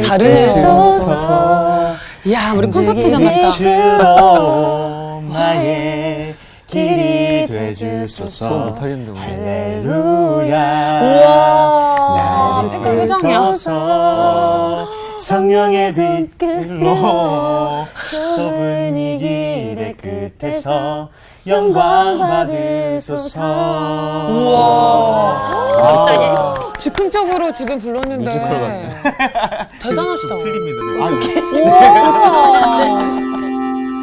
다르네요. 이야, 우리 콘서트장 같다. 나의 길이 되주소서. 수업 못하겠는데. 할렐루야. 우와, 팬클럽 회장이야. 성령의 빛으로 좁은 이 길의 끝에서 영광 받으소서. 우와. 갑자기 즉흥적으로 지금 불렀는데. 뮤지컬 같아. 대단하시다. 틀립니다. 우와.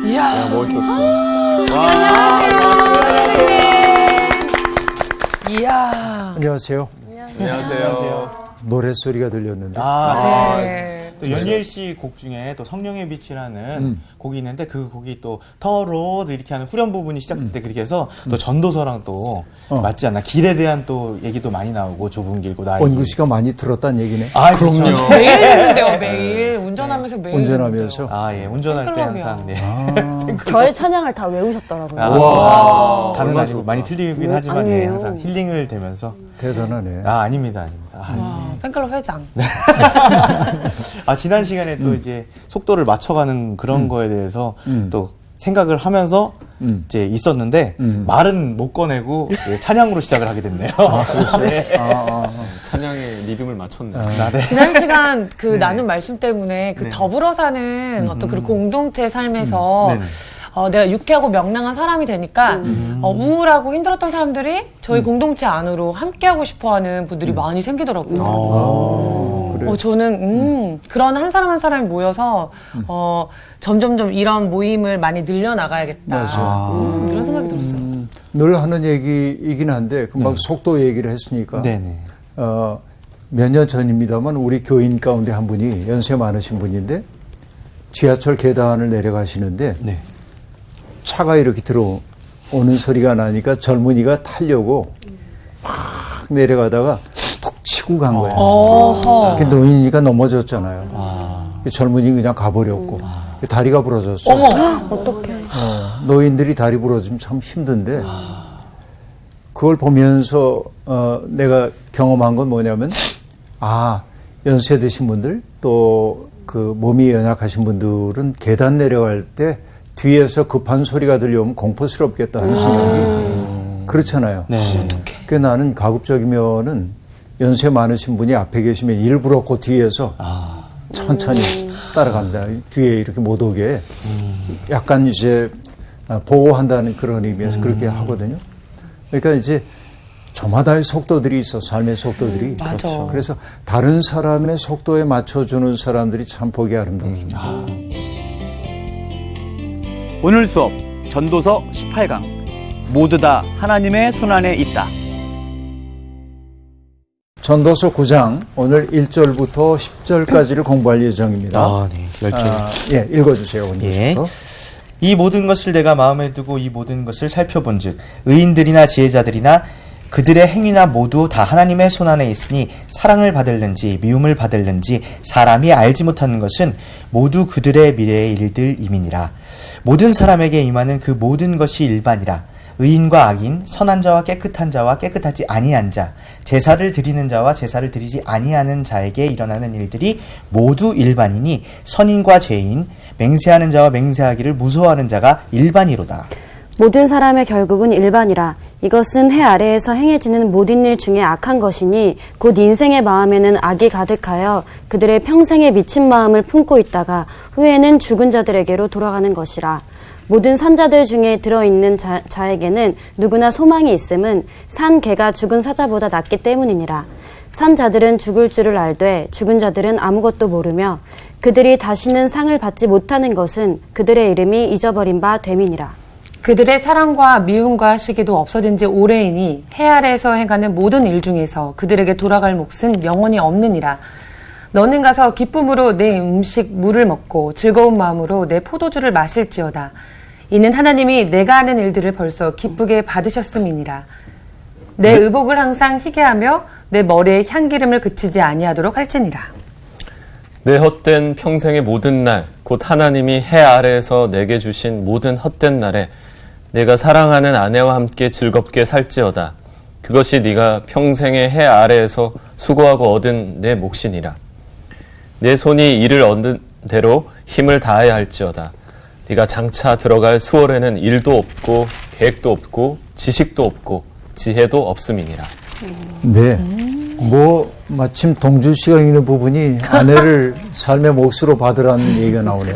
이야. 야, 멋있었어. 이야. 안녕하세요. 안녕하세요. 노랫소리가 들렸는데 네. 또 연희엘 씨 곡 중에 또 성령의 빛이라는 곡이 있는데 그 곡이 또 더로 이렇게 하는 후렴 부분이 시작될 때 그렇게 해서 또 전도서랑 또 맞지 않나. 길에 대한 또 얘기도 많이 나오고 좁은 길고 나의 원구 씨가 많이 들었다는 얘기네. 아, 그럼요. 그렇죠. 매일 듣는데요, 매일. 운전하면서 매일. 운전하면서. 아, 예. 운전할 때 항상 네. 저의 찬양을 다 외우셨더라고요. 와. 다는 얼마나 아니고 좋을까. 많이 틀리긴 하지만 예, 항상 힐링을 되면서 대단하네. 아닙니다. 팬클럽 회장. 지난 시간에 또 이제 속도를 맞춰가는 그런 거에 대해서 또 생각을 하면서 이제 있었는데 말은 못 꺼내고 예, 찬양으로 시작을 하게 됐네요. 네. 찬양의 리듬을 맞췄네. 네. 지난 시간 그 나눈 말씀 때문에 그 더불어 사는 어떤 그런 공동체 삶에서 네네. 내가 유쾌하고 명랑한 사람이 되니까 우울하고 힘들었던 사람들이 저희 공동체 안으로 함께하고 싶어하는 분들이 많이 생기더라고요. 그래. 저는 그런 한 사람 한 사람이 모여서 점점점 이런 모임을 많이 늘려나가야겠다. 그런 생각이 들었어요. 늘 하는 얘기이긴 한데 금방 속도 얘기를 했으니까 네네. 몇 년 전입니다만 우리 교인 가운데 한 분이 연세 많으신 분인데 지하철 계단을 내려가시는데 네. 차가 이렇게 들어오는 소리가 나니까 젊은이가 타려고 막 내려가다가 툭 치고 간 거예요. 어허. 그 노인이가 넘어졌잖아요. 그 젊은이 그냥 가버렸고 다리가 부러졌어요. 어머. 어떡해. 노인들이 다리 부러지면 참 힘든데 그걸 보면서 내가 경험한 건 뭐냐면 연세 드신 분들 또 그 몸이 연약하신 분들은 계단 내려갈 때 뒤에서 급한 소리가 들려오면 공포스럽겠다 하는 생각이 그렇잖아요. 네. 그 나는 가급적이면은 연세 많으신 분이 앞에 계시면 일부러 그 뒤에서 천천히 따라갑니다. 뒤에 이렇게 못 오게 약간 이제 보호한다는 그런 의미에서 그렇게 하거든요. 그러니까 이제 저마다의 속도들이 있어, 삶의 속도들이. 맞아. 그렇죠. 그래서 다른 사람의 속도에 맞춰주는 사람들이 참 보기 아름답습니다. 오늘 수업 전도서 18강 모두 다 하나님의 손안에 있다. 전도서 9장 오늘 1절부터 10절까지를 공부할 예정입니다. 네. 10절. 예, 읽어주세요. 원주셔서. 이 모든 것을 내가 마음에 두고 이 모든 것을 살펴본즉 의인들이나 지혜자들이나 그들의 행위나 모두 다 하나님의 손안에 있으니 사랑을 받을는지 미움을 받을는지 사람이 알지 못하는 것은 모두 그들의 미래의 일들임이니라. 모든 사람에게 임하는 그 모든 것이 일반이라. 의인과 악인, 선한 자와 깨끗한 자와 깨끗하지 아니한 자, 제사를 드리는 자와 제사를 드리지 아니하는 자에게 일어나는 일들이 모두 일반이니 선인과 죄인, 맹세하는 자와 맹세하기를 무서워하는 자가 일반이로다. 모든 사람의 결국은 일반이라. 이것은 해 아래에서 행해지는 모든 일 중에 악한 것이니 곧 인생의 마음에는 악이 가득하여 그들의 평생에 미친 마음을 품고 있다가 후에는 죽은 자들에게로 돌아가는 것이라. 모든 산자들 중에 들어있는 자에게는 누구나 소망이 있음은 산 개가 죽은 사자보다 낫기 때문이니라. 산 자들은 죽을 줄을 알되 죽은 자들은 아무것도 모르며 그들이 다시는 상을 받지 못하는 것은 그들의 이름이 잊어버린 바 됨이니라. 그들의 사랑과 미움과 시기도 없어진 지 오래이니 해 아래에서 행하는 모든 일 중에서 그들에게 돌아갈 몫은 영원히 없느니라. 너는 가서 기쁨으로 내 음식 물을 먹고 즐거운 마음으로 내 포도주를 마실지어다. 이는 하나님이 내가 하는 일들을 벌써 기쁘게 받으셨음이니라. 내 의복을 항상 희게 하며 내 머리에 향기름을 그치지 아니하도록 할지니라. 내 헛된 평생의 모든 날, 곧 하나님이 해 아래에서 내게 주신 모든 헛된 날에 내가 사랑하는 아내와 함께 즐겁게 살지어다. 그것이 네가 평생의 해 아래에서 수고하고 얻은 내 몫이니라. 내 손이 이를 얻는 대로 힘을 다해야 할지어다. 네가 장차 들어갈 수월에는 일도 없고 계획도 없고 지식도 없고 지혜도 없음이니라. 네. 뭐 마침 동준 씨가 읽는 부분이 아내를 삶의 몫으로 받으라는 얘기가 나오네요.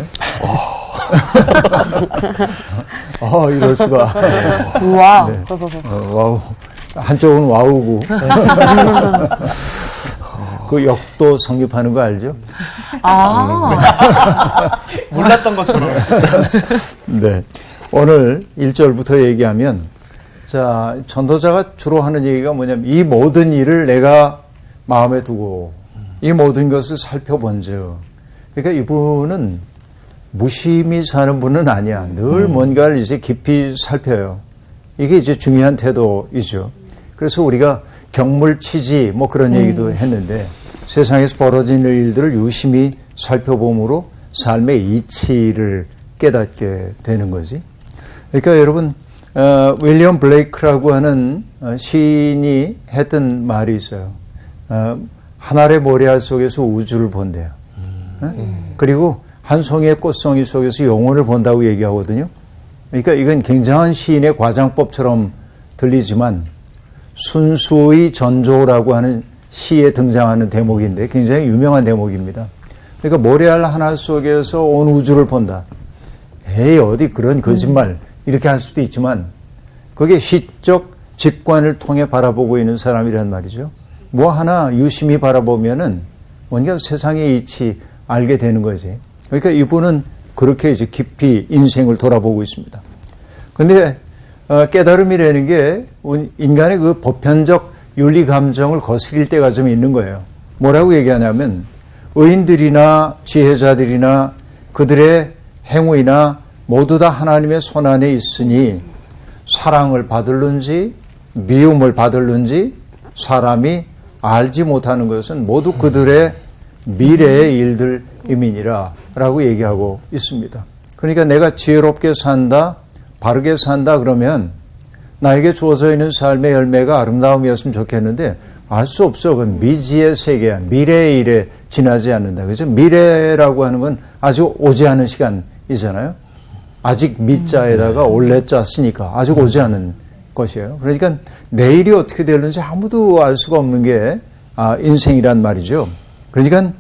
이럴 수가. 우와. 네. 와우. 한쪽은 와우고. 그 역도 성립하는 거 알죠? 몰랐던 것처럼. 네. 오늘 1절부터 얘기하면, 자, 전도자가 주로 하는 얘기가 뭐냐면, 이 모든 일을 내가 마음에 두고, 이 모든 것을 살펴본 즉. 그러니까 이분은 무심히 사는 분은 아니야. 늘 뭔가를 이제 깊이 살펴요. 이게 이제 중요한 태도이죠. 그래서 우리가 경물치지 뭐 그런 얘기도 했는데 세상에서 벌어지는 일들을 유심히 살펴봄으로 삶의 이치를 깨닫게 되는 거지. 그러니까 여러분 윌리엄 블레이크라고 하는 시인이 했던 말이 있어요. 하늘의 모래알 속에서 우주를 본대요. 그리고 한 송이의 꽃송이 속에서 영혼을 본다고 얘기하거든요. 그러니까 이건 굉장한 시인의 과장법처럼 들리지만 순수의 전조라고 하는 시에 등장하는 대목인데 굉장히 유명한 대목입니다. 그러니까 모래알 하나 속에서 온 우주를 본다. 에이 어디 그런 거짓말 이렇게 할 수도 있지만 그게 시적 직관을 통해 바라보고 있는 사람이란 말이죠. 뭐 하나 유심히 바라보면은 뭔가 세상의 이치 알게 되는 거지. 그러니까 이분은 그렇게 이제 깊이 인생을 돌아보고 있습니다. 근데 깨달음이라는 게 인간의 그 보편적 윤리 감정을 거스릴 때가 좀 있는 거예요. 뭐라고 얘기하냐면 의인들이나 지혜자들이나 그들의 행위나 모두 다 하나님의 손안에 있으니 사랑을 받을는지 미움을 받을는지 사람이 알지 못하는 것은 모두 그들의 미래의 일들임이니라 라고 얘기하고 있습니다. 그러니까 내가 지혜롭게 산다, 바르게 산다 그러면 나에게 주어져 있는 삶의 열매가 아름다움이었으면 좋겠는데 알 수 없어. 그건 미지의 세계야. 미래의 일에 지나지 않는다. 그죠? 미래라고 하는 건 아직 오지 않은 시간이잖아요. 아직 미자에다가 올레자 쓰니까 아직 오지 않은 것이에요. 그러니까 내일이 어떻게 되는지 아무도 알 수가 없는 게 인생이란 말이죠. 그러니까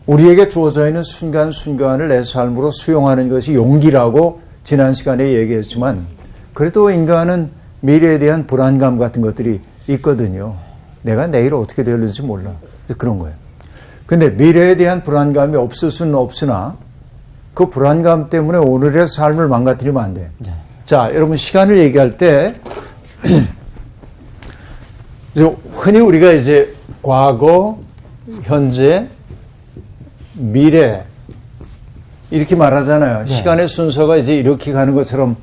우리에게 주어져 있는 순간순간을 내 삶으로 수용하는 것이 용기라고 지난 시간에 얘기했지만 그래도 인간은 미래에 대한 불안감 같은 것들이 있거든요. 내가 내일 어떻게 될지 몰라. 그런 거예요. 근데 미래에 대한 불안감이 없을 수는 없으나 그 불안감 때문에 오늘의 삶을 망가뜨리면 안 돼. 네. 자, 여러분 시간을 얘기할 때 흔히 우리가 이제 과거, 현재, 미래 이렇게 말하잖아요. 네. 시간의 순서가 이제 이렇게 가는 것처럼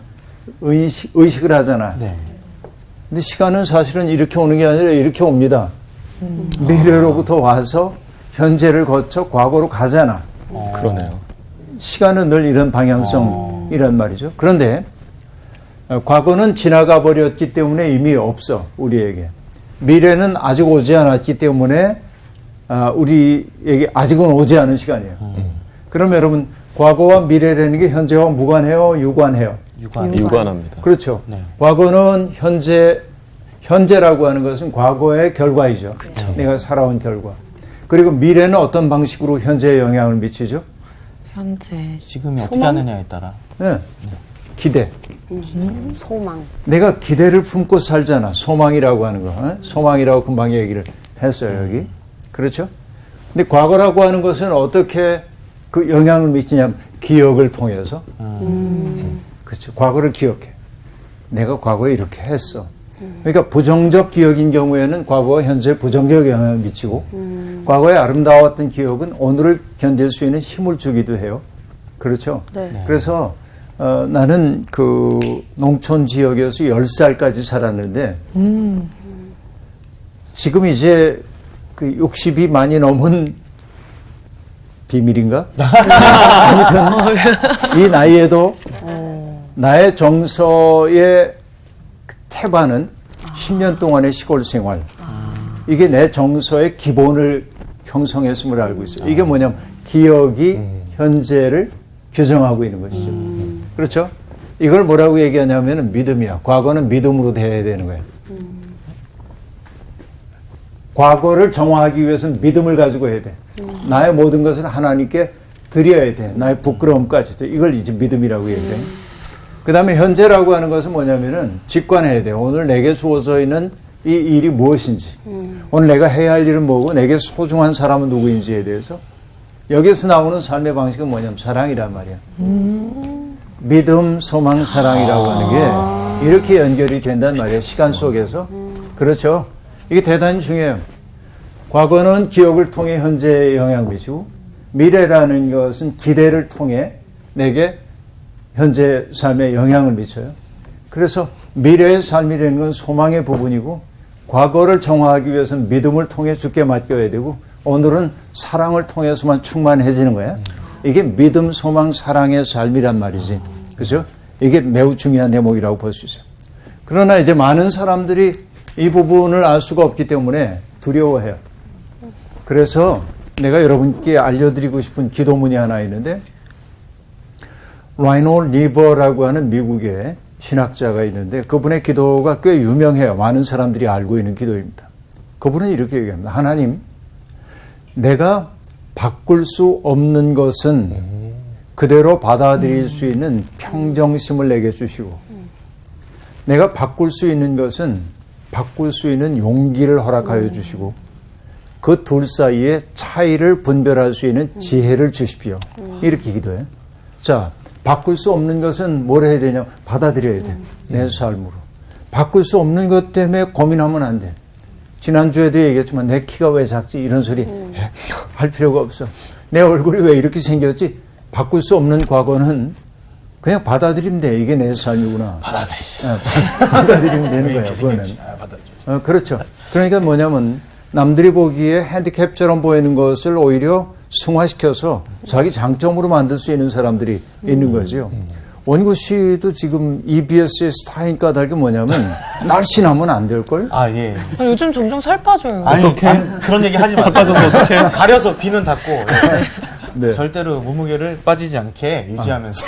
의식을 하잖아요. 네. 근데 시간은 사실은 이렇게 오는 게 아니라 이렇게 옵니다. 미래로부터 와서 현재를 거쳐 과거로 가잖아. 그러네요. 시간은 늘 이런 방향성이란 말이죠. 그런데 과거는 지나가 버렸기 때문에 이미 없어, 우리에게. 미래는 아직 오지 않았기 때문에 우리에게 아직은 오지 않은 시간이에요. 그럼 여러분 과거와 미래라는 게 현재와 무관해요? 유관해요? 유관합니다. 그렇죠. 네. 과거는 현재라고 하는 것은 과거의 결과이죠. 그쵸. 내가 살아온 결과. 그리고 미래는 어떤 방식으로 현재에 영향을 미치죠? 현재. 지금이 어떻게 하느냐에 따라. 네. 기대. 소망. 내가 기대를 품고 살잖아. 소망이라고 하는 거. 소망이라고 금방 얘기를 했어요, 여기. 그렇죠? 근데 과거라고 하는 것은 어떻게 그 영향을 미치냐면 기억을 통해서. 그렇죠. 과거를 기억해. 내가 과거에 이렇게 했어. 그러니까 부정적 기억인 경우에는 과거와 현재에 부정적 영향을 미치고 과거의 아름다웠던 기억은 오늘을 견딜 수 있는 힘을 주기도 해요. 그렇죠? 네. 그래서 나는 그 농촌 지역에서 10살까지 살았는데 지금 이제 그 60이 많이 넘은 비밀인가? 아무튼 이 나이에도 나의 정서의 태반은 10년 동안의 시골 생활. 이게 내 정서의 기본을 형성했음을 알고 있어요. 이게 뭐냐면 기억이 현재를 규정하고 있는 것이죠. 그렇죠? 이걸 뭐라고 얘기하냐면 믿음이야. 과거는 믿음으로 대해야 되는 거예요. 과거를 정화하기 위해서는 믿음을 가지고 해야 돼. 나의 모든 것을 하나님께 드려야 돼. 나의 부끄러움까지도. 이걸 이제 믿음이라고 얘기해. 그 다음에 현재라고 하는 것은 뭐냐면은 직관해야 돼. 오늘 내게 주어져 있는 이 일이 무엇인지, 오늘 내가 해야 할 일은 뭐고, 내게 소중한 사람은 누구인지에 대해서. 여기서 나오는 삶의 방식은 뭐냐면 사랑이란 말이야. 믿음, 소망, 사랑이라고 하는 게 이렇게 연결이 된단 말이에요. 시간 속에서. 그렇죠. 이게 대단히 중요해요. 과거는 기억을 통해 현재에 영향을 미치고, 미래라는 것은 기대를 통해 내게 현재 삶에 영향을 미쳐요. 그래서 미래의 삶이라는 건 소망의 부분이고, 과거를 정화하기 위해서는 믿음을 통해 주께 맡겨야 되고, 오늘은 사랑을 통해서만 충만해지는 거야. 이게 믿음, 소망, 사랑의 삶이란 말이지. 그죠? 이게 매우 중요한 대목이라고 볼 수 있어요. 그러나 이제 많은 사람들이 이 부분을 알 수가 없기 때문에 두려워해요. 그래서 내가 여러분께 알려드리고 싶은 기도문이 하나 있는데, 라이놀드 리버라고 하는 미국의 신학자가 있는데 그분의 기도가 꽤 유명해요. 많은 사람들이 알고 있는 기도입니다. 그분은 이렇게 얘기합니다. 하나님, 내가 바꿀 수 없는 것은 그대로 받아들일 수 있는 평정심을 내게 주시고, 내가 바꿀 수 있는 것은 바꿀 수 있는 용기를 허락하여 주시고, 그 둘 사이의 차이를 분별할 수 있는 지혜를 주십시오. 이렇게 기도해요. 자, 바꿀 수 없는 것은 뭘 해야 되냐? 받아들여야 돼. 내 삶으로. 바꿀 수 없는 것 때문에 고민하면 안 돼. 지난주에도 얘기했지만 내 키가 왜 작지? 이런 소리 할 필요가 없어. 내 얼굴이 왜 이렇게 생겼지? 바꿀 수 없는 과거는 그냥 받아들이면 돼. 이게 내 삶이구나. 받아들이죠. 받아들이면 되는 거예요. 그거는. 그렇죠. 그러니까 뭐냐면 남들이 보기에 핸디캡처럼 보이는 것을 오히려 승화시켜서 자기 장점으로 만들 수 있는 사람들이 있는 거죠. 원구 씨도 지금 EBS의 스타인 까닭이 뭐냐면 날씬하면 안 될걸? 아, 예. 요즘 점점 살 빠져요. 아니, 그런 얘기 하지 마세요. 빠져서 어떻게? 가려서 귀는 닫고. 예. 네. 절대로 몸무게를 빠지지 않게 유지하면서.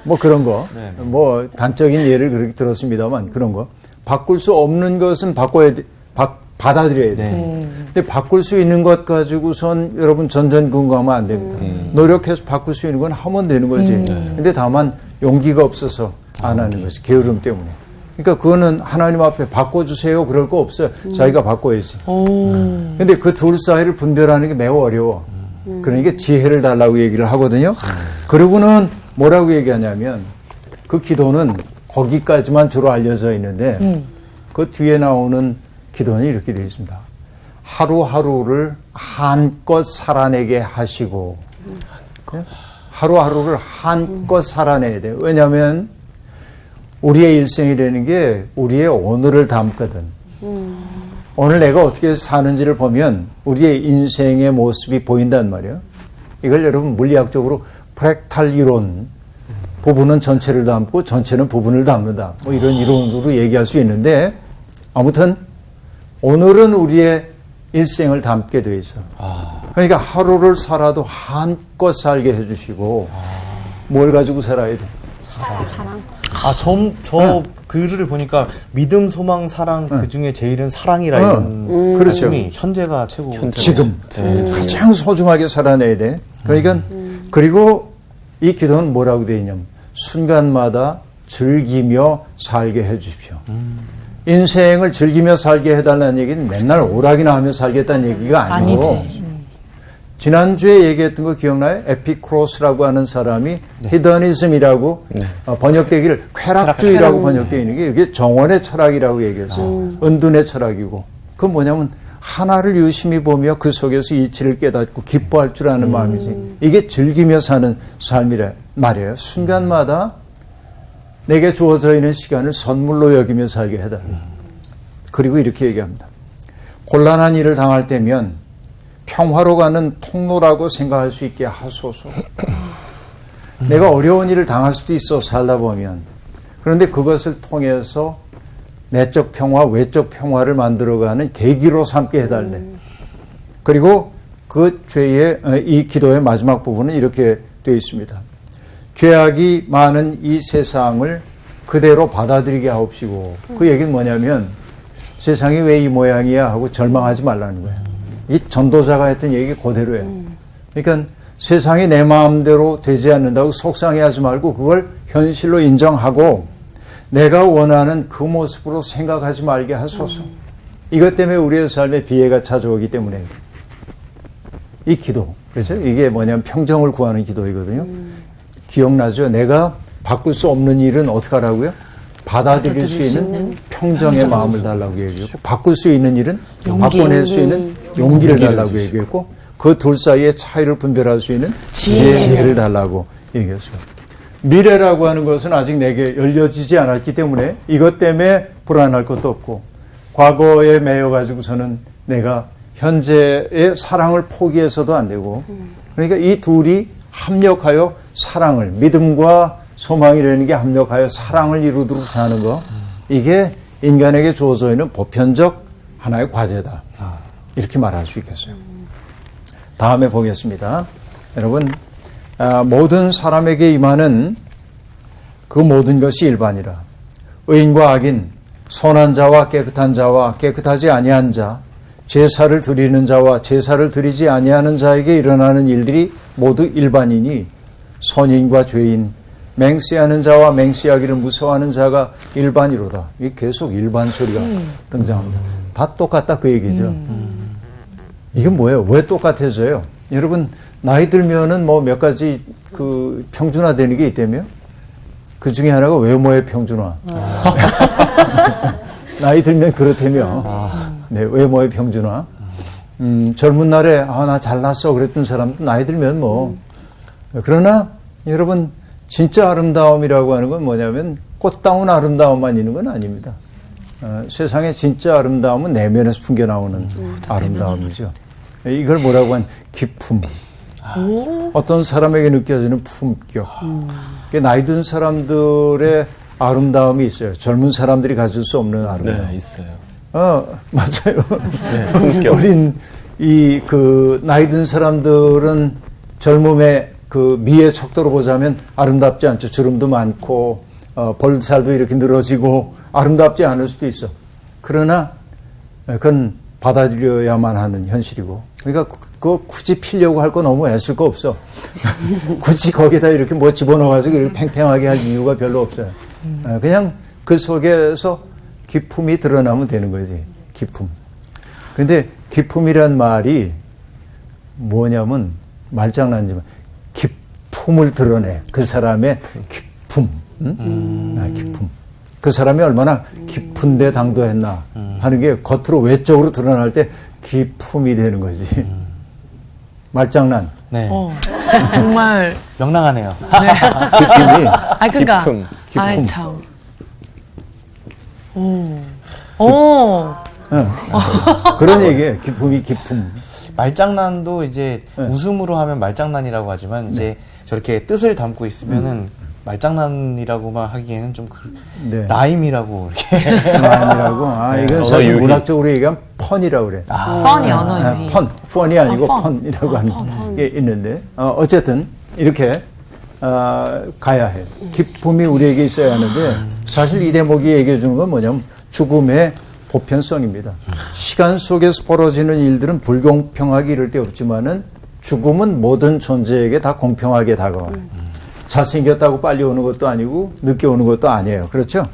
뭐 그런 거. 네. 뭐 단적인 예를 그렇게 들었습니다만 그런 거. 바꿀 수 없는 것은 바꿔야 돼. 받아들여야 돼. 근데 바꿀 수 있는 것 가지고선 여러분 전전긍긍하면 안 됩니다. 노력해서 바꿀 수 있는 건 하면 되는 거지. 근데 다만 용기가 없어서 안 하는 거지. 게으름 때문에. 그러니까 그거는 하나님 앞에 바꿔주세요. 그럴 거 없어요. 자기가 바꿔야지. 근데 그 둘 사이를 분별하는 게 매우 어려워. 그러니까 지혜를 달라고 얘기를 하거든요. 그러고는 뭐라고 얘기하냐면 그 기도는 거기까지만 주로 알려져 있는데 그 뒤에 나오는 기도는 이렇게 되어 있습니다. 하루하루를 한껏 살아내게 하시고, 하루하루를 한껏 살아내야 돼요. 왜냐하면 우리의 일생이라는 게 우리의 오늘을 담거든. 오늘 내가 어떻게 사는지를 보면 우리의 인생의 모습이 보인단 말이에요. 이걸 여러분 물리학적으로 프랙탈 이론, 부분은 전체를 담고 전체는 부분을 담는다. 뭐 이런 이론으로 얘기할 수 있는데, 아무튼 오늘은 우리의 일생을 담게 돼 있어. 그러니까 하루를 살아도 한껏 살게 해주시고, 뭘 가지고 살아야 돼? 사랑. 아, 저 글을 보니까 믿음, 소망, 사랑 그 중에 제일은 사랑이라 이런 그렇죠. 말씀이 현재가 최고. 지금 가장 소중하게 살아내야 돼. 그러니까 그리고 이 기도는 뭐라고 되어 있냐면 순간마다 즐기며 살게 해주십시오. 인생을 즐기며 살게 해달라는 얘기는 맨날 오락이나 하며 살겠다는 얘기가 아니고, 지난주에 얘기했던 거 기억나요? 에피크로스라고 하는 사람이 히더니즘이라고 번역되기를 쾌락주의라고 번역되어 있는 게 이게 정원의 철학이라고 얘기했어요. 은둔의 철학이고. 그건 뭐냐면 하나를 유심히 보며 그 속에서 이치를 깨닫고 기뻐할 줄 아는 마음이지. 이게 즐기며 사는 삶이라 말이에요. 순간마다 내게 주어져 있는 시간을 선물로 여기며 살게 해달라. 그리고 이렇게 얘기합니다. 곤란한 일을 당할 때면 평화로 가는 통로라고 생각할 수 있게 하소서. 내가 어려운 일을 당할 수도 있어, 살다 보면. 그런데 그것을 통해서 내적 평화, 외적 평화를 만들어가는 계기로 삼게 해달래. 그리고 그 죄의 이 기도의 마지막 부분은 이렇게 되어 있습니다. 죄악이 많은 이 세상을 그대로 받아들이게 하옵시고, 그 얘기는 뭐냐면 세상이 왜 이 모양이야 하고 절망하지 말라는 거예요. 이 전도자가 했던 얘기 그대로예요. 그러니까 세상이 내 마음대로 되지 않는다고 속상해하지 말고 그걸 현실로 인정하고 내가 원하는 그 모습으로 생각하지 말게 하소서. 이것 때문에 우리의 삶에 비애가 찾아오기 때문에 이 기도, 그래서 이게 뭐냐면 평정을 구하는 기도이거든요. 기억나죠? 내가 바꿀 수 없는 일은 어떻게 하라고요? 받아들일 수 있는 평정의 마음을 달라고 얘기했고, 바꿀 수 있는 일은 바꿔낼 수 있는 용기를 달라고 얘기했고, 그 둘 사이의 차이를 분별할 수 있는 지혜를 달라고 얘기했어요. 미래라고 하는 것은 아직 내게 열려지지 않았기 때문에 이것 때문에 불안할 것도 없고, 과거에 매여가지고서는 내가 현재의 사랑을 포기해서도 안 되고, 그러니까 이 둘이 합력하여 사랑을, 믿음과 소망이라는 게 합력하여 사랑을 이루도록 사는 거, 이게 인간에게 주어져 있는 보편적 하나의 과제다. 이렇게 말할 수 있겠어요. 다음에 보겠습니다. 여러분, 모든 사람에게 임하는 그 모든 것이 일반이라. 의인과 악인, 선한 자와 깨끗한 자와 깨끗하지 아니한 자, 제사를 드리는 자와 제사를 드리지 아니하는 자에게 일어나는 일들이 모두 일반이니 선인과 죄인, 맹세하는 자와 맹세하기를 무서워하는 자가 일반이로다. 이게 계속 일반 소리가 등장합니다. 다 똑같다 그 얘기죠. 이게 뭐예요? 왜 똑같아져요? 여러분, 나이 들면은 뭐 몇 가지 그 평준화되는 게 있다며? 그 중에 하나가 외모의 평준화. 나이 들면 그렇다며. 네, 외모의 평준화. 젊은 날에, 나 잘났어. 그랬던 사람도 나이 들면 뭐. 그러나, 여러분, 진짜 아름다움이라고 하는 건 뭐냐면, 꽃다운 아름다움만 있는 건 아닙니다. 세상의 진짜 아름다움은 내면에서 풍겨나오는 아름다움이죠. 이걸 뭐라고 하는 기품. 어떤 사람에게 느껴지는 품격. 나이 든 사람들의 아름다움이 있어요. 젊은 사람들이 가질 수 없는 아름다움. 네, 있어요. 맞아요. 네, 품격. 어린 나이 든 사람들은 젊음의 그 미의 척도로 보자면 아름답지 않죠. 주름도 많고 볼살도 이렇게 늘어지고 아름답지 않을 수도 있어. 그러나 그건 받아들여야만 하는 현실이고. 그러니까 그거 굳이 피려고 할 거 너무 애쓸 거 없어. 굳이 거기다 이렇게 뭐 집어넣어가지고 이렇게 팽팽하게 할 이유가 별로 없어요. 그냥 그 속에서 기품이 드러나면 되는 거지. 기품. 근데 기품이란 말이 뭐냐면 말장난이지만 기품을 드러내. 그 사람의 기품. 기품. 그 사람이 얼마나 깊은 데 당도했나 하는 게 겉으로 외적으로 드러날 때 기품이 되는 거지. 말장난. 네. 정말. 명랑하네요. 네. 기품이. 그러니까. 기품. 아이, 참. 그런 얘기예요. 기품이 기품. 말장난도 이제 웃음으로 하면 말장난이라고 하지만 이제 저렇게 뜻을 담고 있으면은 말장난이라고만 하기에는 좀 네. 라임이라고 이렇게 라임이라고. 이건 사실 유희. 문학적으로 얘기하면 펀이라고 그래. 펀이 언어 유희. 펀이 아니고 펀. 펀이라고 하는 게 있는데 어쨌든 이렇게 가야 해. 기쁨이 우리에게 있어야 하는데 사실 이 대목이 얘기해 주는 건 뭐냐면 죽음의 보편성입니다. 시간 속에서 벌어지는 일들은 불공평하게 이를 데 없지만은 죽음은 모든 존재에게 다 공평하게 다가와요. 잘생겼다고 빨리 오는 것도 아니고 늦게 오는 것도 아니에요. 그렇죠?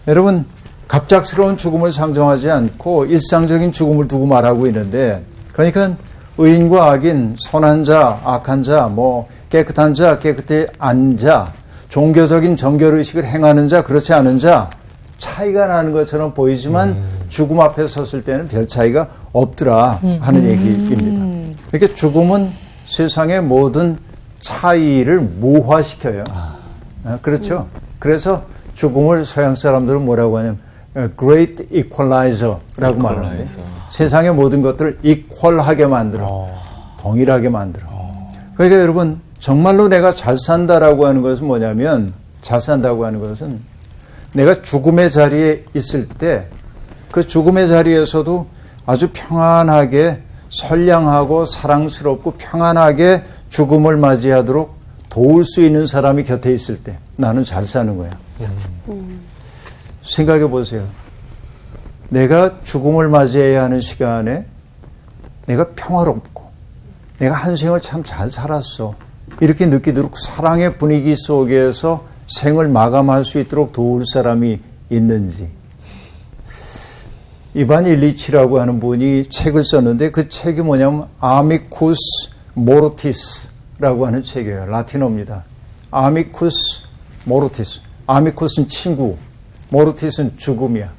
여러분, 갑작스러운 죽음을 상정하지 않고 일상적인 죽음을 두고 말하고 있는데, 그러니까 의인과 악인, 선한 자, 악한 자, 깨끗한 자, 깨끗이 안 자, 종교적인 정결의식을 행하는 자, 그렇지 않은 자, 차이가 나는 것처럼 보이지만 죽음 앞에 섰을 때는 별 차이가 없더라 하는 얘기입니다. 그러니까 죽음은 세상의 모든 차이를 무화시켜요. 그렇죠. 그래서 죽음을 서양 사람들은 뭐라고 하냐면 Great Equalizer라고 말하는데 세상의 모든 것들을 이퀄하게 만들어. 동일하게 만들어. 그러니까 여러분 정말로 내가 잘 산다라고 하는 것은 뭐냐면 잘 산다고 하는 것은 내가 죽음의 자리에 있을 때 그 죽음의 자리에서도 아주 평안하게 선량하고 사랑스럽고 평안하게 죽음을 맞이하도록 도울 수 있는 사람이 곁에 있을 때 나는 잘 사는 거야. 생각해 보세요. 내가 죽음을 맞이해야 하는 시간에 내가 평화롭고 내가 한 생을 참 잘 살았어. 이렇게 느끼도록 사랑의 분위기 속에서 생을 마감할 수 있도록 도울 사람이 있는지. 이반 일리치라고 하는 분이 책을 썼는데 그 책이 뭐냐면 아미쿠스 모르티스라고 하는 책이에요. 라틴어입니다. 아미쿠스 모르티스. 아미쿠스는 친구, 모르티스는 죽음이야.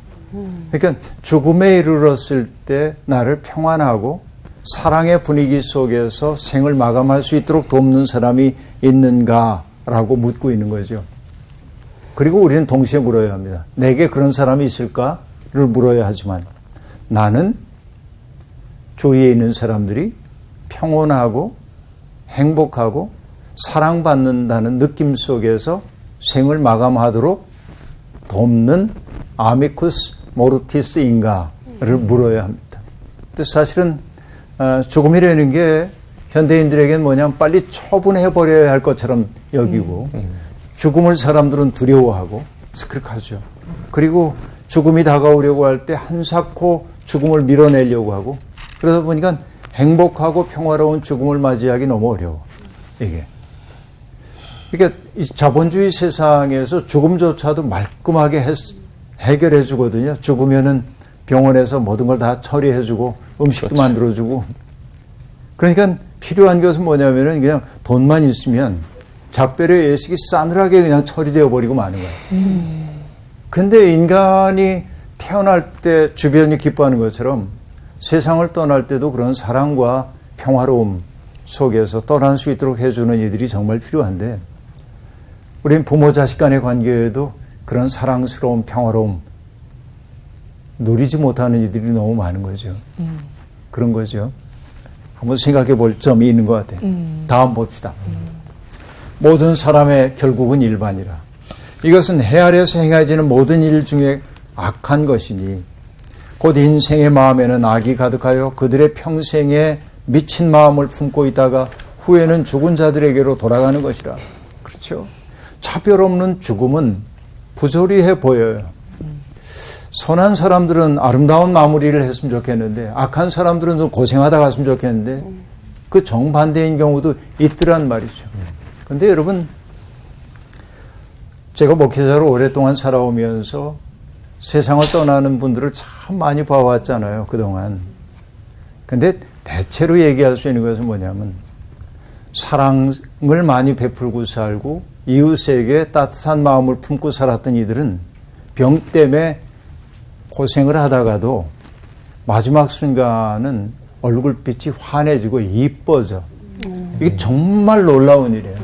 그러니까 죽음에 이르렀을 때 나를 평안하고 사랑의 분위기 속에서 생을 마감할 수 있도록 돕는 사람이 있는가라고 묻고 있는 거죠. 그리고 우리는 동시에 물어야 합니다. 내게 그런 사람이 있을까를 물어야 하지만 나는 주위에 있는 사람들이 평온하고 행복하고 사랑받는다는 느낌 속에서 생을 마감하도록 돕는 아미쿠스 모르티스인가를 물어야 합니다. 근데 사실은 죽음이라는 게 현대인들에게는 뭐냐면 빨리 처분해버려야 할 것처럼 여기고 죽음을 사람들은 두려워하고 그렇게 하죠. 그리고 죽음이 다가오려고 할 때 한사코 죽음을 밀어내려고 하고 그러다 보니까 행복하고 평화로운 죽음을 맞이하기 너무 어려워. 이게. 그러니까 이 자본주의 세상에서 죽음조차도 말끔하게 해결해 주거든요. 죽으면은 병원에서 모든 걸 다 처리해 주고 음식도 그렇죠. 만들어 주고. 그러니까 필요한 것은 뭐냐면은 그냥 돈만 있으면 작별의 예식이 싸늘하게 그냥 처리되어 버리고 마는 거예요. 근데 인간이 태어날 때 주변이 기뻐하는 것처럼 세상을 떠날 때도 그런 사랑과 평화로움 속에서 떠날 수 있도록 해주는 이들이 정말 필요한데 우린 부모 자식 간의 관계에도 그런 사랑스러운 평화로움 누리지 못하는 이들이 너무 많은 거죠. 그런 거죠. 한번 생각해 볼 점이 있는 것 같아요. 다음 봅시다. 모든 사람의 결국은 일반이라. 이것은 해 아래에서 행해지는 모든 일 중에 악한 것이니 곧 인생의 마음에는 악이 가득하여 그들의 평생에 미친 마음을 품고 있다가 후에는 죽은 자들에게로 돌아가는 것이라. 그렇죠. 차별 없는 죽음은 부조리해 보여요. 선한 사람들은 아름다운 마무리를 했으면 좋겠는데 악한 사람들은 좀 고생하다 갔으면 좋겠는데 그 정반대인 경우도 있더란 말이죠. 그런데 여러분 제가 목회자로 오랫동안 살아오면서 세상을 떠나는 분들을 참 많이 봐왔잖아요. 그동안. 근데 대체로 얘기할 수 있는 것은 뭐냐면 사랑을 많이 베풀고 살고 이웃에게 따뜻한 마음을 품고 살았던 이들은 병 때문에 고생을 하다가도 마지막 순간은 얼굴빛이 환해지고 이뻐져. 이게 정말 놀라운 일이에요.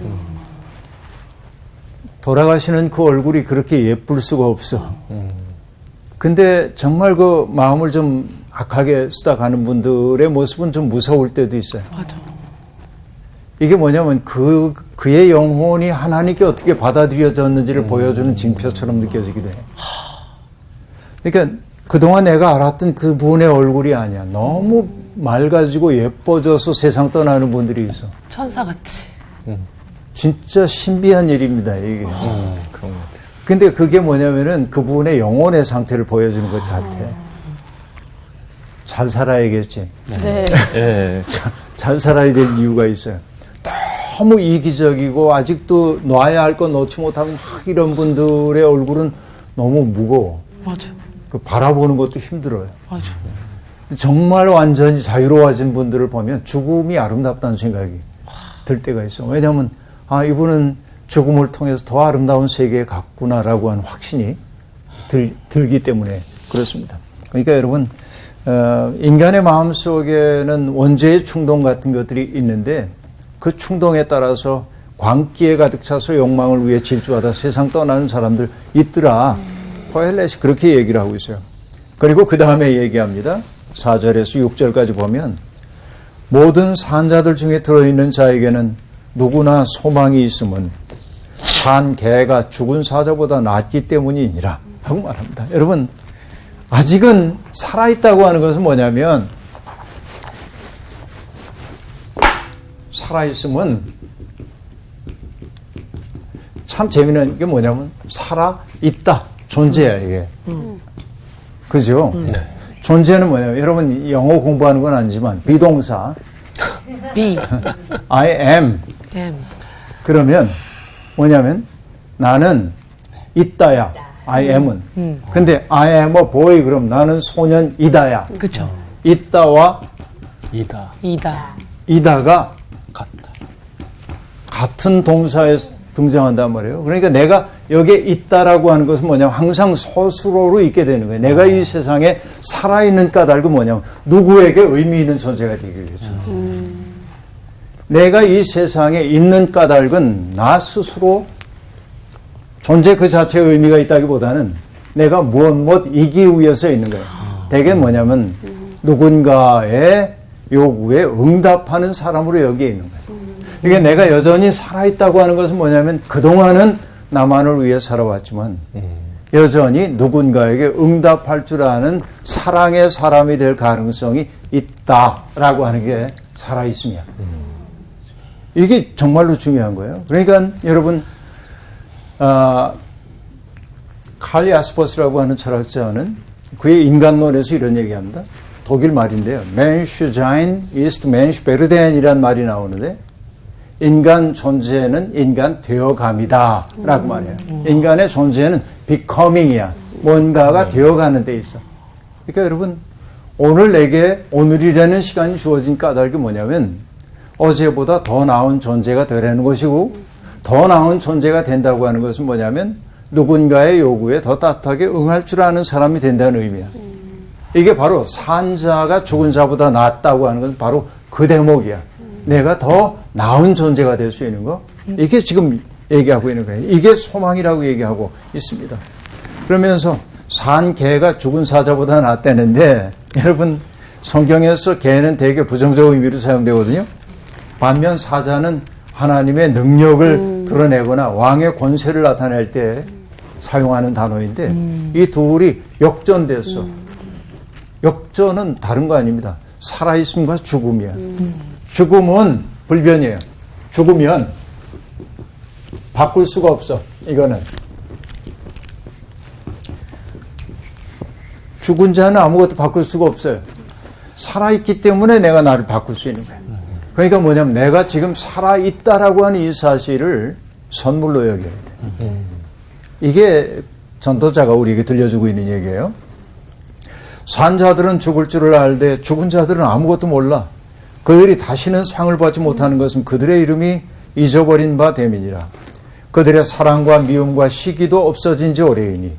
돌아가시는 그 얼굴이 그렇게 예쁠 수가 없어. 근데 정말 그 마음을 좀 악하게 쓰다 가는 분들의 모습은 좀 무서울 때도 있어요. 맞아. 이게 뭐냐면 그의 영혼이 하나님께 어떻게 받아들여졌는지를 보여주는 징표처럼 느껴지기도 해요. 그러니까 그동안 내가 알았던 그분의 얼굴이 아니야. 너무 맑아지고 예뻐져서 세상 떠나는 분들이 있어. 천사같이. 진짜 신비한 일입니다, 이게. 그런 것 같아요. 근데 그게 뭐냐면은 그분의 영혼의 상태를 보여주는 것 같아. 잘 살아야겠지. 네. 예. 잘 살아야 될 이유가 있어요. 너무 이기적이고 아직도 놔야 할 건 놓지 못하고 막 이런 분들의 얼굴은 너무 무거워. 맞아. 그 바라보는 것도 힘들어요. 맞아. 정말 완전히 자유로워진 분들을 보면 죽음이 아름답다는 생각이 들 때가 있어. 왜냐하면 이분은 죽음을 통해서 더 아름다운 세계에 갔구나라고 하는 확신이 들기 때문에 그렇습니다. 그러니까 여러분 인간의 마음속에는 원죄의 충동 같은 것들이 있는데 그 충동에 따라서 광기에 가득 차서 욕망을 위해 질주하다 세상 떠나는 사람들 있더라. 코엘렛이 그렇게 얘기를 하고 있어요. 그리고 그 다음에 얘기합니다. 4절에서 6절까지 보면 모든 산자들 중에 들어있는 자에게는 누구나 소망이 있음은 산 개가 죽은 사자보다 낫기 때문이니라 하고 말합니다. 여러분, 아직은 살아있다고 하는 것은 뭐냐면, 살아있음은 참 재미있는 게 뭐냐면 살아있다, 존재야 이게. 그죠? 존재는 뭐냐면, 여러분 영어 공부하는 건 아니지만 비동사 be, I am am. 그러면 뭐냐면 나는 있다야, I am은. 근데 I am a boy 그럼 나는 소년이다야. 그쵸. 있다와 이다. 이다가 같다. 같은 동사에 등장한단 말이에요. 그러니까 내가 여기에 있다라고 하는 것은 뭐냐면 항상 스스로로 있게 되는 거예요. 내가 이 세상에 살아있는 까닭은 뭐냐면 누구에게 의미 있는 존재가 되겠죠. 내가 이 세상에 있는 까닭은 나 스스로 존재 그 자체의 의미가 있다기보다는 내가 무엇 이기 위해서 있는 거예요. 대개 뭐냐면 누군가의 요구에 응답하는 사람으로 여기에 있는 거예요. 이게 내가 여전히 살아있다고 하는 것은 뭐냐면 그동안은 나만을 위해 살아왔지만 여전히 누군가에게 응답할 줄 아는 사랑의 사람이 될 가능성이 있다라고 하는 게 살아있음이야. 이게 정말로 중요한 거예요. 그러니까 여러분, 칼 야스퍼스라고 하는 철학자는 그의 인간론에서 이런 얘기합니다. 독일 말인데요. Mensch sein ist Mensch werden 이란 말이 나오는데 인간 존재는 인간 되어감이다 라고 말해요. 인간의 존재는 becoming이야. 뭔가가 되어가는 데 있어. 그러니까 여러분, 오늘 내게 오늘이라는 시간이 주어진 까닭이 뭐냐면 어제보다 더 나은 존재가 되라는 것이고, 더 나은 존재가 된다고 하는 것은 뭐냐면 누군가의 요구에 더 따뜻하게 응할 줄 아는 사람이 된다는 의미야. 이게 바로 산 자가 죽은 자보다 낫다고 하는 것은 바로 그 대목이야. 내가 더 나은 존재가 될 수 있는 거. 이게 지금 얘기하고 있는 거예요. 이게 소망이라고 얘기하고 있습니다. 그러면서 산 개가 죽은 사자보다 낫다는데, 여러분 성경에서 개는 되게 부정적 의미로 사용되거든요. 반면 사자는 하나님의 능력을 드러내거나 왕의 권세를 나타낼 때 사용하는 단어인데 이 둘이 역전됐어. 역전은 다른 거 아닙니다. 살아있음과 죽음이야. 죽음은 불변이에요. 죽으면 바꿀 수가 없어. 이거는 죽은 자는 아무것도 바꿀 수가 없어요. 살아있기 때문에 내가 나를 바꿀 수 있는 거예요. 그러니까 뭐냐면 내가 지금 살아있다라고 하는 이 사실을 선물로 여겨야 돼. 이게 전도자가 우리에게 들려주고 있는 얘기예요. 산 자들은 죽을 줄을 알되 죽은 자들은 아무것도 몰라. 그들이 다시는 상을 받지 못하는 것은 그들의 이름이 잊어버린 바 됨이니라. 그들의 사랑과 미움과 시기도 없어진 지 오래이니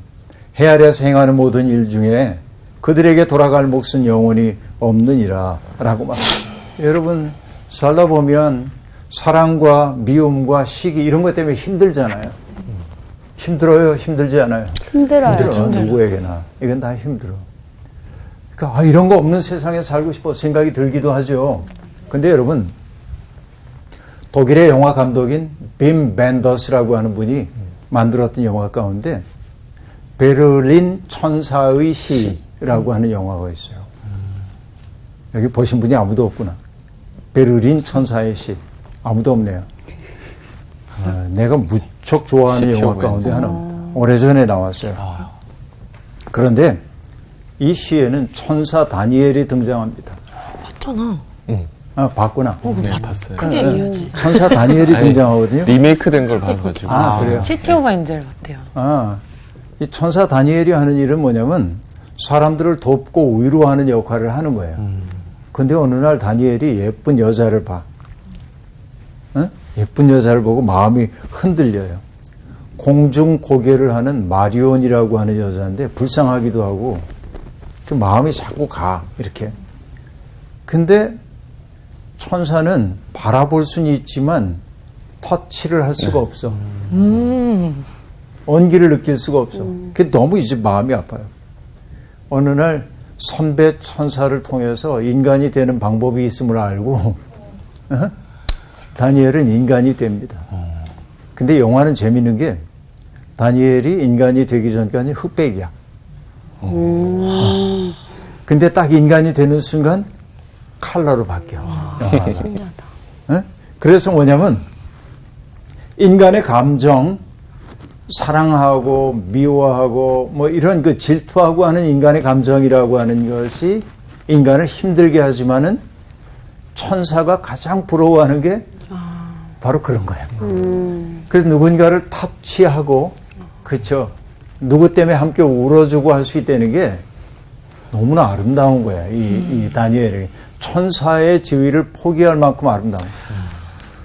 해 아래에서 행하는 모든 일 중에 그들에게 돌아갈 몫은 영원히 없느니라 라고 말합니다. 여러분, 살다 보면 사랑과 미움과 시기 이런 것 때문에 힘들잖아요. 힘들어요? 힘들지 않아요? 힘들어요. 누구에게나. 이건 다 힘들어. 그러니까 이런 거 없는 세상에 살고 싶어 생각이 들기도 하죠. 근데 여러분, 독일의 영화 감독인 빔 벤더스라고 하는 분이 만들었던 영화 가운데 베를린 천사의 시라고 하는 영화가 있어요. 여기 보신 분이 아무도 없구나. 베를린 천사의 시. 아무도 없네요. 내가 무척 좋아하는 영화 가운데 하나입니다. 오래전에 나왔어요. 그런데 이 시에는 천사 다니엘이 등장합니다. 봤잖아. 봤구나. 네, 봤어요. 큰 얘기였지. 천사 다니엘이 등장하거든요. 리메이크 된 걸 봐가지고. 그래요? 시티 오브 엔젤 어때요? 이 천사 다니엘이 하는 일은 뭐냐면 사람들을 돕고 위로하는 역할을 하는 거예요. 근데 어느 날 다니엘이 예쁜 여자를 봐. 예쁜 여자를 보고 마음이 흔들려요. 공중 고개를 하는 마리온이라고 하는 여자인데 불쌍하기도 하고 좀 마음이 자꾸 가 이렇게. 근데 천사는 바라볼 수는 있지만 터치를 할 수가 없어. 온기를 느낄 수가 없어. 그게 너무 이제 마음이 아파요. 어느 날 선배 천사를 통해서 인간이 되는 방법이 있음을 알고 다니엘은 인간이 됩니다. 근데 영화는 재밌는 게 다니엘이 인간이 되기 전까지 흑백이야. 근데 딱 인간이 되는 순간 컬러로 바뀌어. 영화가. 신기하다. 예? 그래서 뭐냐면 인간의 감정, 사랑하고 미워하고 뭐 이런 그 질투하고 하는 인간의 감정이라고 하는 것이 인간을 힘들게 하지만은 천사가 가장 부러워하는 게 바로 그런 거예요. 그래서 누군가를 터치하고 그렇죠. 누구 때문에 함께 울어주고 할 수 있다는 게 너무나 아름다운 거야. 이 다니엘이 천사의 지위를 포기할 만큼 아름다운 거야.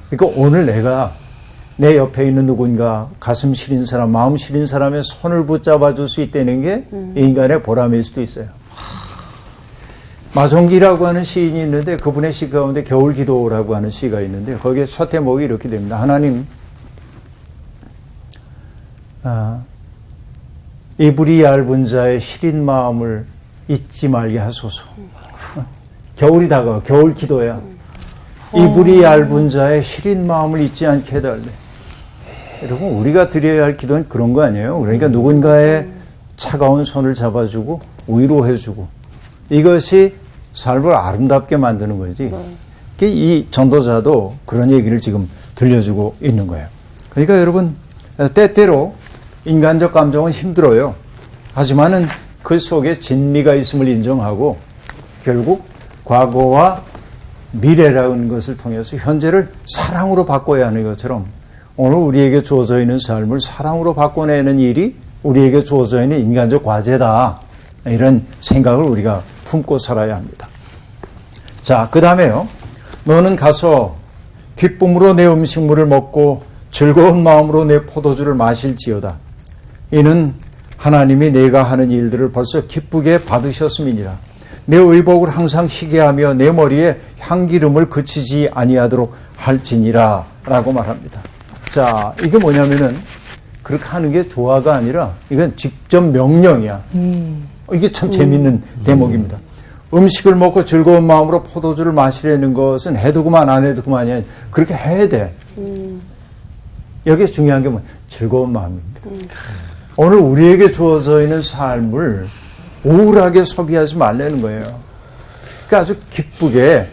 그러니까 오늘 내가 내 옆에 있는 누군가 가슴 시린 사람, 마음 시린 사람의 손을 붙잡아 줄 수 있다는 게 인간의 보람일 수도 있어요. 마종기라고 하는 시인이 있는데 그분의 시 가운데 겨울기도라고 하는 시가 있는데 거기에 첫 대목이 이렇게 됩니다. 하나님, 이불이 얇은 자의 시린 마음을 잊지 말게 하소서. 겨울이 다가와. 겨울 기도야. 이불이 얇은 자의 시린 마음을 잊지 않게 해달래. 여러분, 우리가 드려야 할 기도는 그런 거 아니에요? 그러니까 누군가의 차가운 손을 잡아주고 위로해주고 이것이 삶을 아름답게 만드는 거지. 이 전도자도 그런 얘기를 지금 들려주고 있는 거예요. 그러니까 여러분, 때때로 인간적 감정은 힘들어요. 하지만은 그 속에 진리가 있음을 인정하고 결국 과거와 미래라는 것을 통해서 현재를 사랑으로 바꿔야 하는 것처럼 오늘 우리에게 주어져 있는 삶을 사랑으로 바꿔내는 일이 우리에게 주어져 있는 인간적 과제다. 이런 생각을 우리가 품고 살아야 합니다. 자, 그 다음에요. 너는 가서 기쁨으로 내 음식물을 먹고 즐거운 마음으로 내 포도주를 마실지어다. 이는 하나님이 내가 하는 일들을 벌써 기쁘게 받으셨음이니라. 내 의복을 항상 희게 하며 내 머리에 향기름을 그치지 아니하도록 할지니라 라고 말합니다. 자, 이게 뭐냐면은 그렇게 하는 게 조화가 아니라 이건 직접 명령이야. 이게 참 재밌는 대목입니다. 음식을 먹고 즐거운 마음으로 포도주를 마시려는 것은 해도 그만 안 해도 그만이 아니라 그렇게 해야 돼. 여기에 중요한 게 뭐냐? 즐거운 마음입니다. 오늘 우리에게 주어져 있는 삶을 우울하게 소비하지 말라는 거예요. 그러니까 아주 기쁘게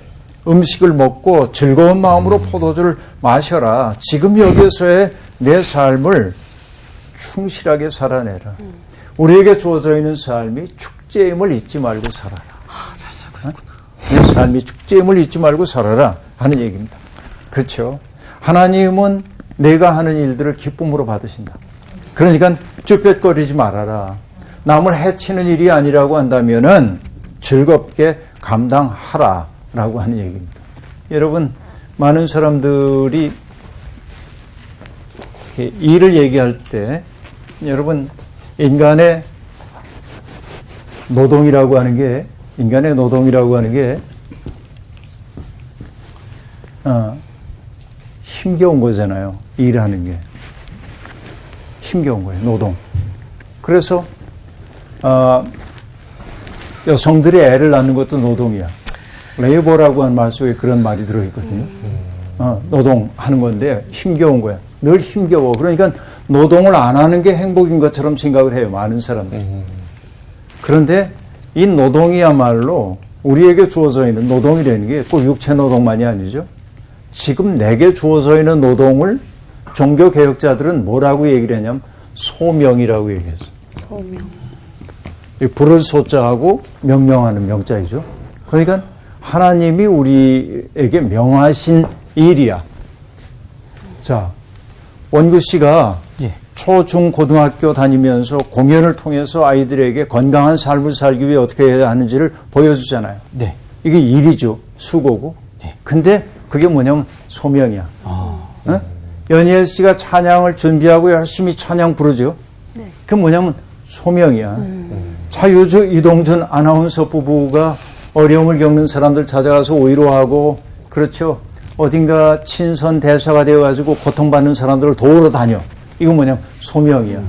음식을 먹고 즐거운 마음으로 포도주를 마셔라. 지금 여기에서의 내 삶을 충실하게 살아내라. 우리에게 주어져 있는 삶이 축제임을 잊지 말고 살아라. 잘 살고 있구나. 내 삶이 축제임을 잊지 말고 살아라 하는 얘기입니다. 그렇죠. 하나님은 내가 하는 일들을 기쁨으로 받으신다. 그러니까 쭈뼛거리지 말아라. 남을 해치는 일이 아니라고 한다면은 즐겁게 감당하라라고 하는 얘기입니다. 여러분, 많은 사람들이 일을 얘기할 때 여러분 인간의 노동이라고 하는 게 힘겨운 거잖아요. 일하는 게 힘겨운 거예요. 노동. 그래서 여성들이 애를 낳는 것도 노동이야. 레이버라고 하는 말 속에 그런 말이 들어있거든요. 노동하는 건데 힘겨운 거야. 늘 힘겨워. 그러니까 노동을 안 하는 게 행복인 것처럼 생각을 해요. 많은 사람들이. 그런데 이 노동이야말로 우리에게 주어져 있는 노동이라는 게 꼭 육체 노동만이 아니죠. 지금 내게 주어져 있는 노동을 종교개혁자들은 뭐라고 얘기를 하냐면 소명이라고 얘기했어요. 소명. 부를 소자하고 명령하는 명자이죠. 그러니까 하나님이 우리에게 명하신 일이야. 자, 원구 씨가 초, 중, 고등학교 다니면서 공연을 통해서 아이들에게 건강한 삶을 살기 위해 어떻게 해야 하는지를 보여주잖아요. 네. 이게 일이죠. 수고고. 네. 근데 그게 뭐냐면 소명이야. 연희엘 씨가 찬양을 준비하고 열심히 찬양 부르죠. 네. 그게 뭐냐면 소명이야. 자유주 이동준 아나운서 부부가 어려움을 겪는 사람들 찾아가서 위로하고, 그렇죠. 어딘가 친선 대사가 되어가지고 고통받는 사람들을 도우러 다녀. 이거 뭐냐면 소명이야.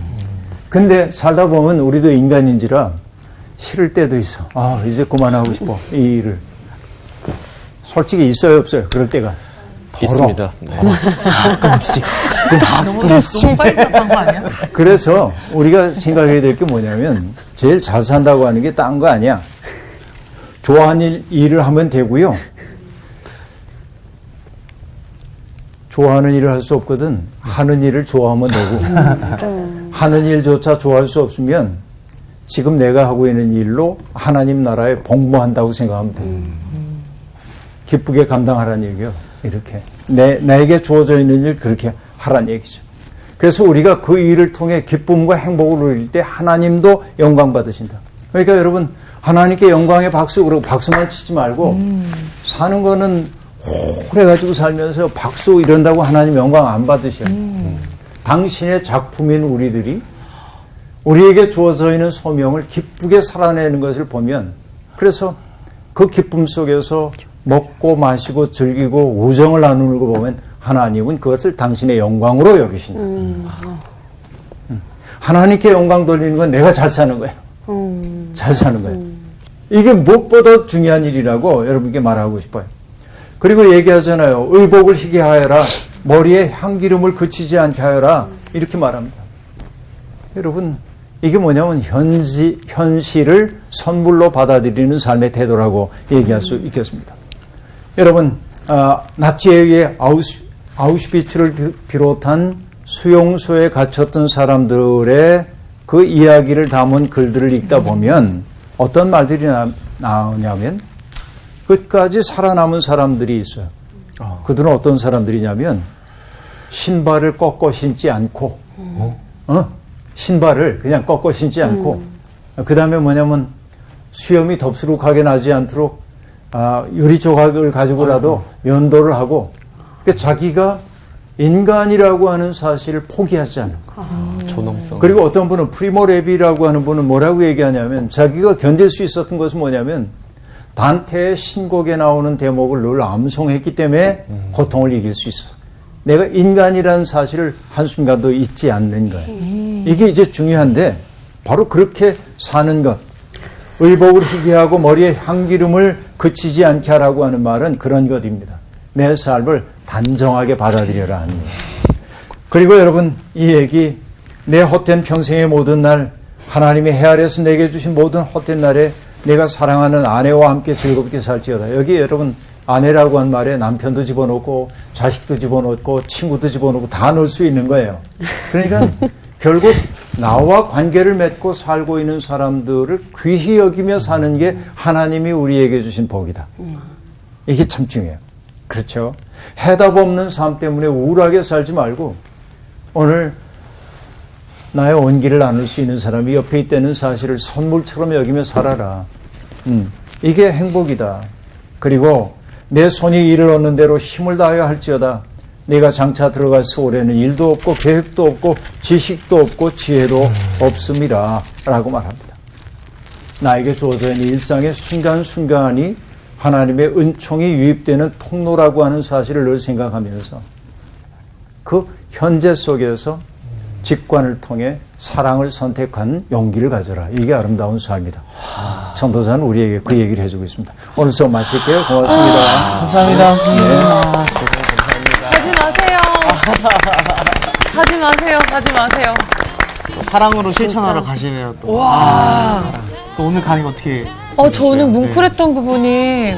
근데 살다 보면 우리도 인간인지라 싫을 때도 있어. 아, 이제 그만하고 싶어. 이 일을. 솔직히 있어요, 없어요? 그럴 때가. 있습니다. 네. 가끔씩. 너무 빨리 답한 거 아니야? 그래서 우리가 생각해야 될 게 뭐냐면 제일 잘 산다고 하는 게 딴 거 아니야. 좋아하는 일을 하면 되고요. 좋아하는 일을 할 수 없거든. 하는 일을 좋아하면 되고 하는 일조차 좋아할 수 없으면 지금 내가 하고 있는 일로 하나님 나라에 복무한다고 생각하면 돼. 기쁘게 감당하라는 얘기요. 이렇게 나에게 주어져 있는 일 그렇게 하라는 얘기죠. 그래서 우리가 그 일을 통해 기쁨과 행복을 누릴 때 하나님도 영광 받으신다. 그러니까 여러분 하나님께 영광의 박수 그러고 박수만 치지 말고 사는 거는 오래가지고 살면서 박수 이런다고 하나님 영광 안 받으셔요. 당신의 작품인 우리들이 우리에게 주어져 있는 소명을 기쁘게 살아내는 것을 보면 그래서 그 기쁨 속에서 먹고 마시고 즐기고 우정을 나누는 거 보면 하나님은 그것을 당신의 영광으로 여기신다. 하나님께 영광 돌리는 건 내가 잘 사는 거예요. 잘 사는 거예요. 이게 무엇보다 중요한 일이라고 여러분께 말하고 싶어요. 그리고 얘기하잖아요. 의복을 희게 하여라. 머리에 향기름을 그치지 않게 하여라. 이렇게 말합니다. 여러분 이게 뭐냐면 현실을 선물로 받아들이는 삶의 태도라고 얘기할 수 있겠습니다. 여러분 나치에 의해 아우슈비츠를 비롯한 수용소에 갇혔던 사람들의 그 이야기를 담은 글들을 읽다 보면 어떤 말들이 나오냐면 끝까지 살아남은 사람들이 있어요. 그들은 어떤 사람들이냐면 신발을 꺾어 신지 않고 신발을 그냥 꺾어 신지 않고 그 다음에 뭐냐면 수염이 덥수룩하게 나지 않도록 유리 조각을 가지고라도 면도를 하고 그러니까 자기가 인간이라고 하는 사실을 포기하지 않는 거예요. 존엄성. 그리고 어떤 분은 프리모 레비라고 하는 분은 뭐라고 얘기하냐면 자기가 견딜 수 있었던 것은 뭐냐면 단테의 신곡에 나오는 대목을 늘 암송했기 때문에 고통을 이길 수 있어. 내가 인간이라는 사실을 한순간도 잊지 않는 거예요. 이게 이제 중요한데 바로 그렇게 사는 것. 의복을 희게 하고 머리에 향기름을 그치지 않게 하라고 하는 말은 그런 것입니다. 내 삶을 단정하게 받아들여라 하는 얘기. 그리고 여러분 이 얘기 내 헛된 평생의 모든 날 하나님의 해 아래에서 내게 주신 모든 헛된 날에 내가 사랑하는 아내와 함께 즐겁게 살지어다. 여기 여러분 아내라고 한 말에 남편도 집어넣고 자식도 집어넣고 친구도 집어넣고 다 넣을 수 있는 거예요. 그러니까 결국 나와 관계를 맺고 살고 있는 사람들을 귀히 여기며 사는 게 하나님이 우리에게 주신 복이다. 이게 참 중요해요. 그렇죠? 해답 없는 삶 때문에 우울하게 살지 말고 오늘 나의 온기를 나눌 수 있는 사람이 옆에 있다는 사실을 선물처럼 여기며 살아라. 이게 행복이다. 그리고 내 손이 일을 얻는 대로 힘을 다하여 할지어다. 내가 장차 들어갈 수월에는 일도 없고 계획도 없고 지식도 없고 지혜도 없음이라 라고 말합니다. 나에게 주어져 있는 일상의 순간순간이 하나님의 은총이 유입되는 통로라고 하는 사실을 늘 생각하면서 그 현재 속에서 직관을 통해 사랑을 선택한 용기를 가져라. 이게 아름다운 삶이다. 전도사는 우리에게 그 얘기를 해주고 있습니다. 오늘 수업 마칠게요. 고맙습니다. 감사합니다. 네. 가지 마세요. 가지 마세요. 가지 마세요. 사랑으로 실천하러 가시네요. 또. 와. 또 오늘 강의 어떻게? 저는 뭉클했던 부분이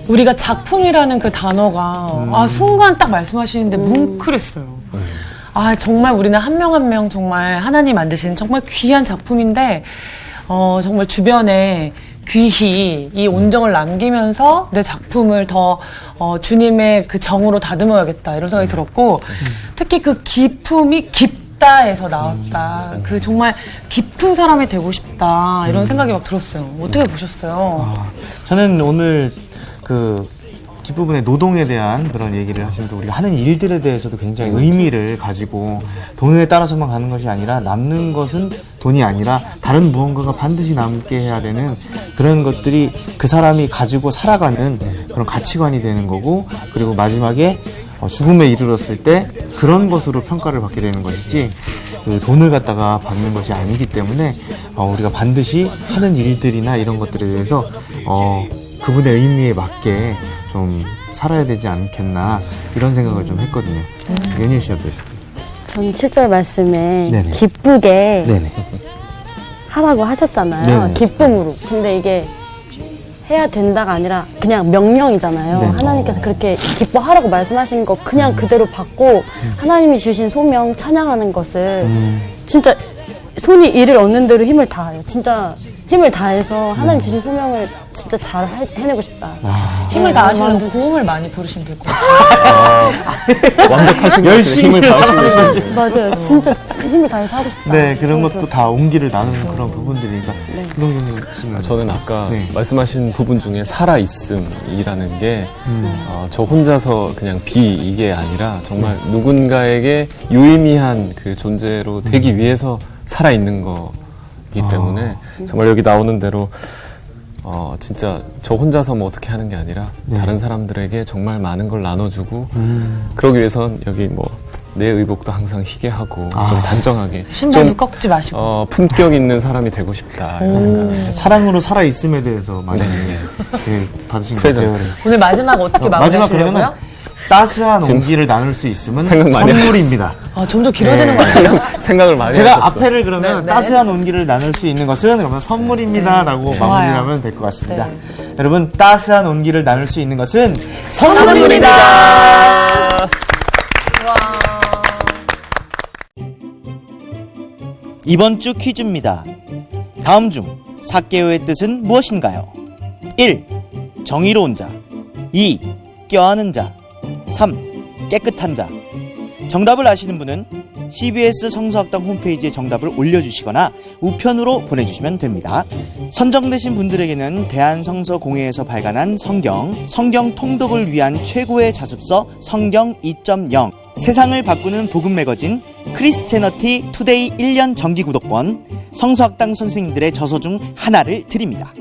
우리가 작품이라는 그 단어가 순간 딱 말씀하시는데 뭉클했어요. 정말 우리는 한 명 한 명 정말 하나님 만드신 정말 귀한 작품인데 정말 주변에 귀히 이 온정을 남기면서 내 작품을 더 주님의 그 정으로 다듬어야겠다 이런 생각이 들었고 특히 그 기품이 깊다에서 나왔다. 그 정말 깊은 사람이 되고 싶다 이런 생각이 막 들었어요. 어떻게 보셨어요? 저는 오늘 그 뒷부분에 노동에 대한 그런 얘기를 하시면서 우리가 하는 일들에 대해서도 굉장히 의미를 가지고 돈에 따라서만 가는 것이 아니라 남는 것은 돈이 아니라 다른 무언가가 반드시 남게 해야 되는 그런 것들이 그 사람이 가지고 살아가는 그런 가치관이 되는 거고 그리고 마지막에 죽음에 이르렀을 때 그런 것으로 평가를 받게 되는 것이지 그 돈을 갖다가 받는 것이 아니기 때문에 우리가 반드시 하는 일들이나 이런 것들에 대해서 그분의 의미에 맞게 좀 살아야 되지 않겠나 이런 생각을 좀 했거든요. 연희 씨 어떠세요? 전 7절 말씀에 네네. 기쁘게 네네. 하라고 하셨잖아요. 네네. 기쁨으로. 근데 이게 해야 된다가 아니라 그냥 명령이잖아요. 네네. 하나님께서 그렇게 기뻐하라고 말씀하신 거 그냥 그대로 받고 하나님이 주신 소명 찬양하는 것을 진짜 손이 이를 얻는 대로 힘을 다해요. 진짜 힘을 다해서 하나님 주신 소명을 진짜 잘 해내고 싶다. 힘을 다하시면 구음을 많이 부르시면 될 것 같아요. 완벽하신 것 같아요. 힘을 다하시고 계시는지. 맞아요. 진짜 힘을 다해서 하고 싶다. 네, 그런 것도 들었어요. 다 온기를 나누는 그런 부분들이니까. 김동준 씨는 저는 아까 네. 말씀하신 부분 중에 살아있음이라는 게 저 혼자서 그냥 이게 아니라 정말 누군가에게 유의미한 그 존재로 되기 위해서 살아있는 거기 때문에 정말 여기 나오는 대로 진짜 저 혼자서 뭐 어떻게 하는 게 아니라 다른 사람들에게 정말 많은 걸 나눠주고 그러기 위해선 여기 뭐 내 의복도 항상 희게 하고 좀 단정하게 신발도 꺾지 마시고. 품격 있는 사람이 되고 싶다 이런 생각을 했어요. 사랑으로 살아 있음에 대해서 많이 받으신 것 같아요. 프레젠트. 오늘 마지막 어떻게 마지막 그러면은 마무리하시려고요? 따스한 온기를 나눌 수 있음은 생각 많이 선물입니다. 점점 길어지는 것 같아요. 생각을 많이 제가 하셨어. 앞에를 그러면 네. 따스한 온기를 나눌 수 있는 것은 그러면 선물입니다라고 네. 마무리하면 될 것 같습니다. 네. 여러분 따스한 온기를 나눌 수 있는 것은 선물입니다. 이번 주 퀴즈입니다. 다음 중 사케오의 뜻은 무엇인가요? 1. 정의로운 자 2. 껴안은 자 3. 깨끗한 자 정답을 아시는 분은 CBS 성서학당 홈페이지에 정답을 올려주시거나 우편으로 보내주시면 됩니다. 선정되신 분들에게는 대한성서공회에서 발간한 성경 통독을 위한 최고의 자습서 성경 2.0, 세상을 바꾸는 복음 매거진 크리스채너티 투데이 1년 정기 구독권, 성서학당 선생님들의 저서 중 하나를 드립니다.